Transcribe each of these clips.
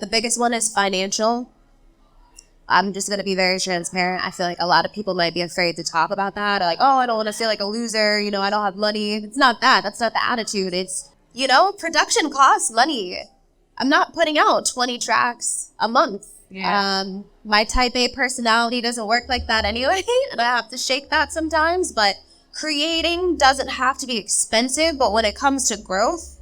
The biggest one is financial. I'm just going to be very transparent. I feel like a lot of people might be afraid to talk about that. Like, oh, I don't want to feel like a loser. You know, I don't have money. It's not that. That's not the attitude. It's, you know, production costs money. I'm not putting out 20 tracks a month. Yeah. My type A personality doesn't work like that anyway. And I have to shake that sometimes. But creating doesn't have to be expensive. But when it comes to growth,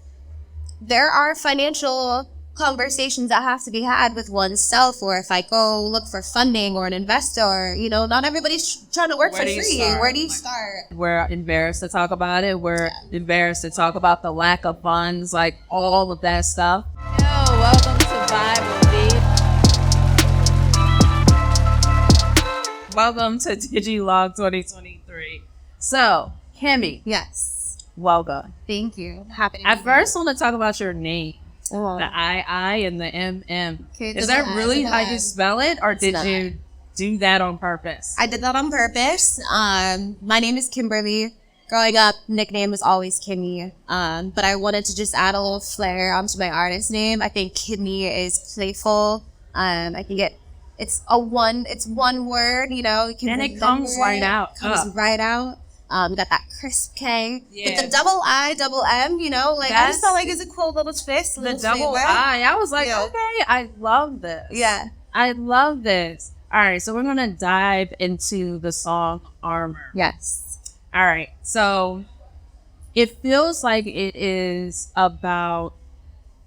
there are financial conversations that have to be had with oneself, or if I go look for funding or an investor, or, you know, not everybody's trying to work for free. Where do you start? We're embarrassed to talk about it. We're embarrassed to talk about the lack of funds, like all of that stuff. Yo, welcome to Vee. Welcome to Digilog 2023. So, Kiimmy. Yes. Welcome. Thank you. Happy to be I first want to talk about your name. Oh. The I and the MM. Okay, is that really how you spell it, or did you do that on purpose? I did that on purpose. My name is Kimberly. Growing up, nickname was always Kiimmy. But I wanted to just add a little flair onto my artist name. I think Kiimmy is playful. I think it's one word, you know. You can and it comes right out. Comes right out. Got that crisp K. Yeah. With the double I, double M, you know, like I just felt like it's a cool little twist. The double I was like, okay, I love this. Yeah. I love this. All right, so we're going to dive into the song Armor. Yes. All right, so it feels like it is about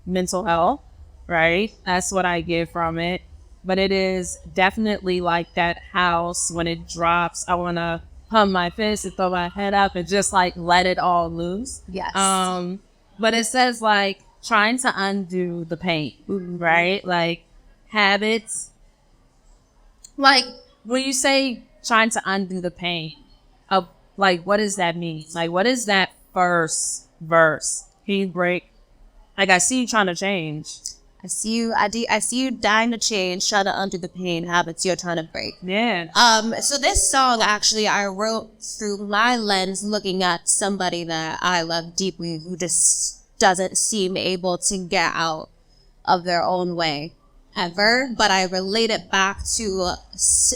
mental health, right? That's what I get from it. But it is definitely like that house when it drops. I want to pump my fist and throw my head up and just like let it all loose. Yes. But it says like trying to undo the pain, right? Like habits. Like when you say trying to undo the pain, of like what does that mean? Like what is that first verse? Can you break? Like I see you trying to change. I see you dying to change, trying to undo the pain habits you're trying to break. Yeah. So this song actually I wrote through my lens, looking at somebody that I love deeply who just doesn't seem able to get out of their own way ever. But I relate it back to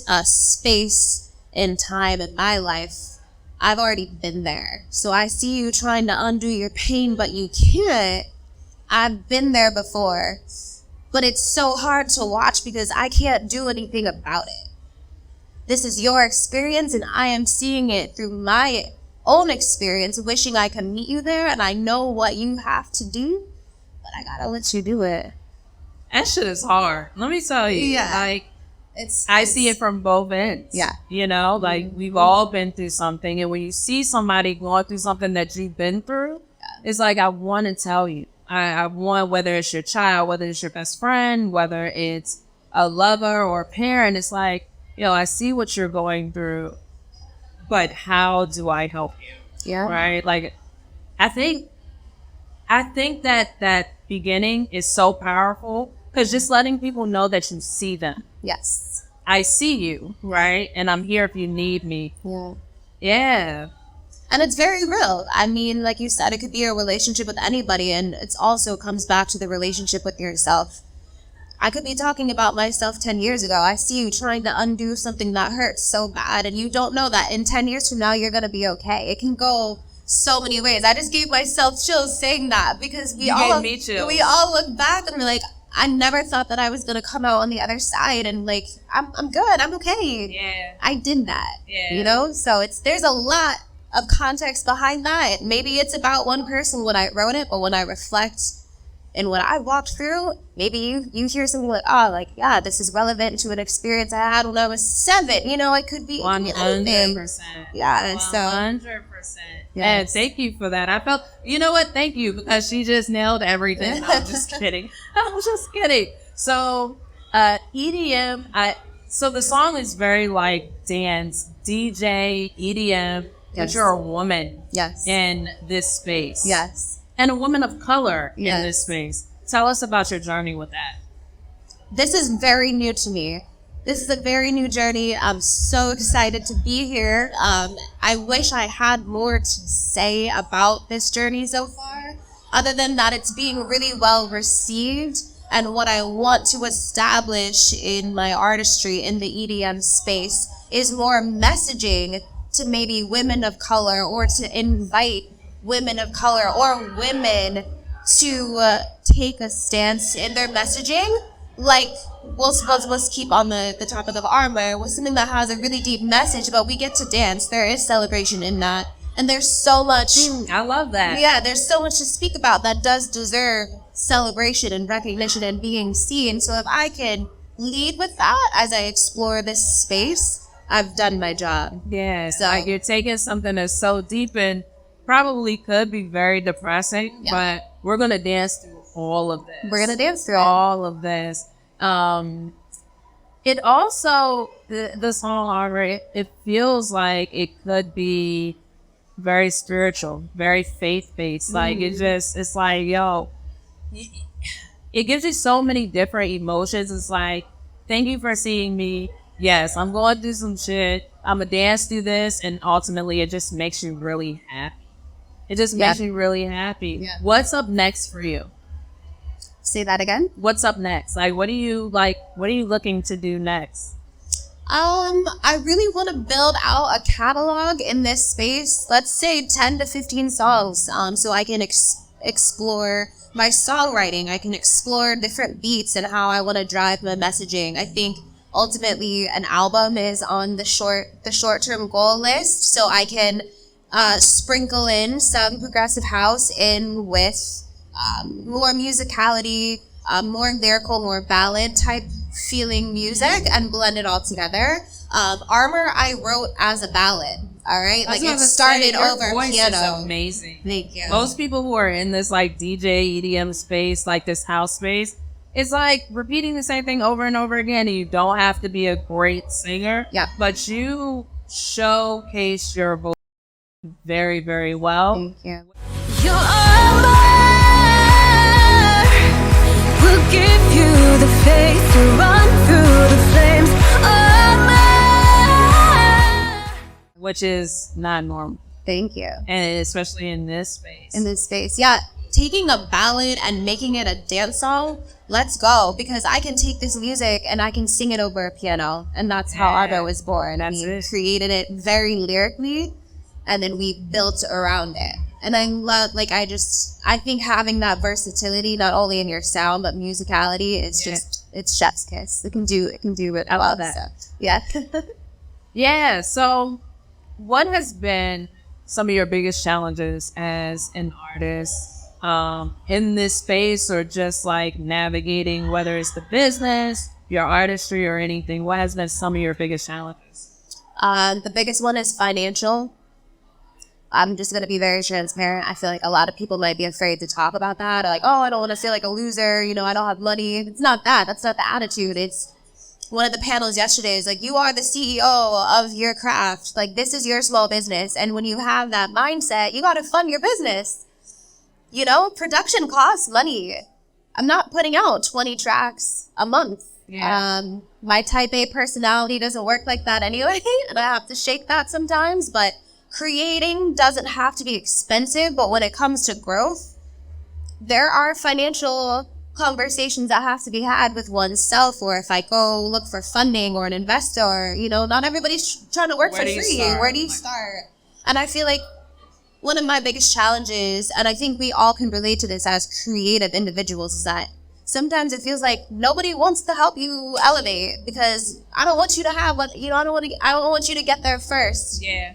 a space in time in my life. I've already been there. So I see you trying to undo your pain, but you can't. I've been there before, but it's so hard to watch because I can't do anything about it. This is your experience, and I am seeing it through my own experience, wishing I could meet you there, and I know what you have to do, but I gotta let you do it. That shit is hard. Let me tell you. Yeah. Like, I see it from both ends. Yeah. You know, like we've all been through something, and when you see somebody going through something that you've been through, it's like, I want to tell you. I want, whether it's your child, whether it's your best friend, whether it's a lover or a parent, it's like, you know, I see what you're going through, but how do I help you? Yeah. Right? Like, I think that beginning is so powerful because just letting people know that you see them. Yes. I see you, right? And I'm here if you need me. Yeah. Yeah. And it's very real. I mean, like you said, it could be a relationship with anybody, and it also comes back to the relationship with yourself. I could be talking about myself 10 years ago. I see you trying to undo something that hurts so bad, and you don't know that in 10 years from now, you're going to be okay. It can go so many ways. I just gave myself chills saying that because we all look back and we're like, I never thought that I was going to come out on the other side, and like, I'm good. I'm okay. Yeah. I did that. Yeah. You know? So there's a lot of context behind that. Maybe it's about one person when I wrote it, but when I reflect and what I walked through, maybe you hear something like, oh, like, yeah, this is relevant to an experience I had when I was 7. You know, it could be 100%. Yeah, 100%. Yes. And thank you for that. I felt, you know what? Thank you, because she just nailed everything. No, I'm just kidding. I was just kidding. So, EDM, so the song is very like dance, DJ, EDM. But you're a woman in this space. Yes. And a woman of color in this space. Tell us about your journey with that. This is very new to me. This is a very new journey. I'm so excited to be here. I wish I had more to say about this journey so far, other than that it's being really well received. And what I want to establish in my artistry in the EDM space is more messaging to maybe women of color, or to invite women of color or women to take a stance in their messaging. Like, let's keep on the topic of Armor, with something that has a really deep message, but we get to dance. There is celebration in that. And there's so much. I love that. Yeah, there's so much to speak about that does deserve celebration and recognition and being seen. So if I can lead with that as I explore this space, I've done my job. Yeah, So like you're taking something that's so deep and probably could be very depressing, but we're going to dance through all of this. we're gonna dance through it. all of this. It also, the song Armor, it feels like it could be very spiritual, very faith-based. Like, it's like, yo, it gives you so many different emotions. It's like, thank you for seeing me. Yes, I'm going to do some shit. I'm going to dance through this. And ultimately, it just makes you really happy. It just makes you really happy. Yeah. What's up next for you? Say that again. What's up next? Like, what are you looking to do next? I really want to build out a catalog in this space. Let's say 10 to 15 songs. So I can explore my songwriting. I can explore different beats and how I want to drive my messaging. I think ultimately an album is on the short-term goal list. So I can sprinkle in some progressive house in with more musicality, more lyrical, more ballad type feeling music, and blend it all together. Armor I wrote as a ballad. All right, like it started over piano. Is amazing. Thank you. Most people who are in this like DJ EDM space, like this house space, it's like repeating the same thing over and over again. And you don't have to be a great singer. Yeah. But you showcase your voice very, very well. Thank you. Your armor will give you the faith to run through the flames. Armor. Which is not normal. Thank you. And especially in this space. In this space, yeah. Taking a ballad and making it a dance song, let's go. Because I can take this music and I can sing it over a piano. And that's how Armor was born. We created it very lyrically, and then we built around it. And I love, I think having that versatility, not only in your sound, but musicality is just, it's chef's kiss. It can do it. I love that. So, yeah. Yeah. So what has been some of your biggest challenges as an artist in this space, or just like navigating, whether it's the business, your artistry, or anything? What has been some of your biggest challenges? The biggest one is financial. I'm just going to be very transparent. I feel like a lot of people might be afraid to talk about that. Like, oh, I don't want to feel like a loser. You know, I don't have money. It's not that. That's not the attitude. It's one of the panels yesterday is like, you are the CEO of your craft. Like, this is your small business. And when you have that mindset, you got to fund your business. You know, production costs money. I'm not putting out 20 tracks a month. Yeah. My type A personality doesn't work like that anyway. And I have to shake that sometimes. But creating doesn't have to be expensive, but when it comes to growth, there are financial conversations that have to be had with oneself. Or if I go look for funding or an investor, you know, not everybody's trying to work for free. Where do you start? And I feel like one of my biggest challenges, and I think we all can relate to this as creative individuals, is that sometimes it feels like nobody wants to help you elevate, because I don't want you to have what, you know, I don't want you to get there first. Yeah.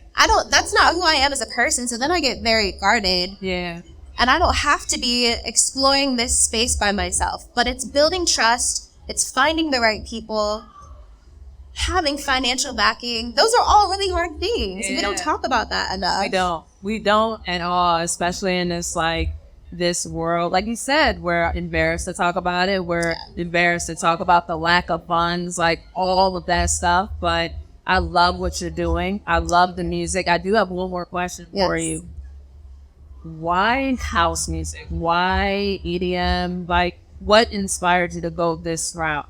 That's not who I am as a person. So then I get very guarded. Yeah. And I don't have to be exploring this space by myself, but it's building trust. It's finding the right people, having financial backing. Those are all really hard things. Yeah. We don't talk about that enough. We don't at all, especially in this, like, this world. Like you said, we're embarrassed to talk about it. We're embarrassed to talk about the lack of funds, like all of that stuff. But I love what you're doing. I love the music. I do have one more question for you. Why house music? Why EDM? Like, what inspired you to go this route?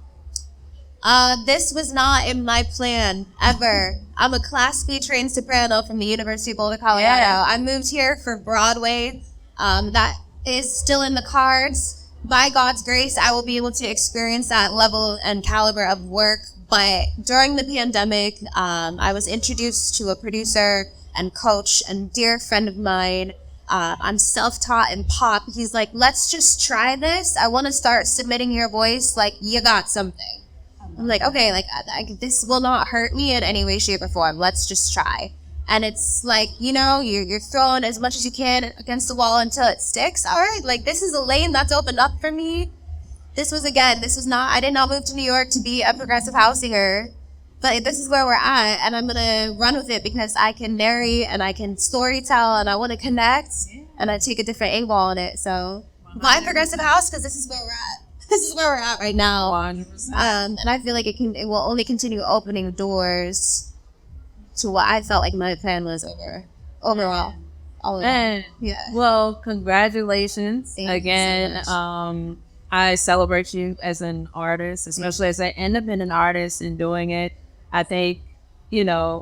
This was not in my plan ever. I'm a classically trained soprano from the University of Boulder, Colorado. I moved here for Broadway. That is still in the cards. by God's grace, I will be able to experience that level and caliber of work. But during the pandemic, I was introduced to a producer and coach and dear friend of mine. I'm self-taught in pop. He's like, let's just try this. I want to start submitting your voice. Like, you got something. I'm like, okay, like this will not hurt me in any way, shape, or form. Let's just try. And it's like, you're throwing as much as you can against the wall until it sticks. All right, like this is a lane that's opened up for me. I did not move to New York to be a progressive house singer, but this is where we're at, and I'm gonna run with it because I can narrate and I can story tell and I want to connect and I take a different angle on it. So buy progressive house because this is where we're at. This is where we're at right now. 100%. And I feel like it will only continue opening doors to what I felt like my plan was overall. All in all. Yeah. Well, congratulations Thank again. you so much. I celebrate you as an artist, especially as an independent artist in doing it. I think,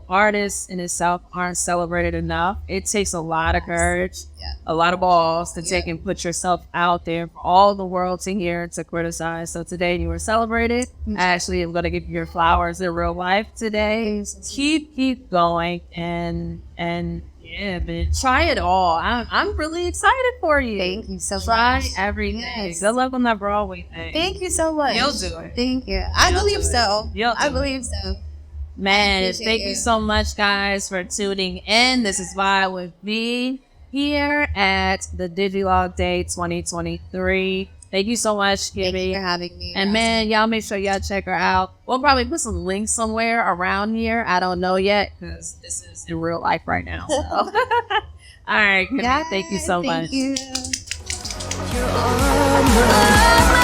artists in itself aren't celebrated enough. It takes a lot of courage, a lot of balls to take and put yourself out there for all the world to hear, to criticize. So today you were celebrated. Actually, I'm going to give you your flowers in real life today. Keep going and yeah, man, try it all. I'm really excited for you. Thank you so much. Try everything. Yes. Good luck on that Broadway thing. Thank you so much. You'll do it. Thank you. I believe so. I believe so. Man, thank you so much, guys, for tuning in. This is Vee with Vee here at the Digilog Day 2023. Thank you so much, Kiimmy. Thank you for having me. And man, y'all make sure y'all check her out. We'll probably put some links somewhere around here. I don't know yet because this is in real life right now. So. All right, Kiimmy, thank you so much. Thank you. You're on my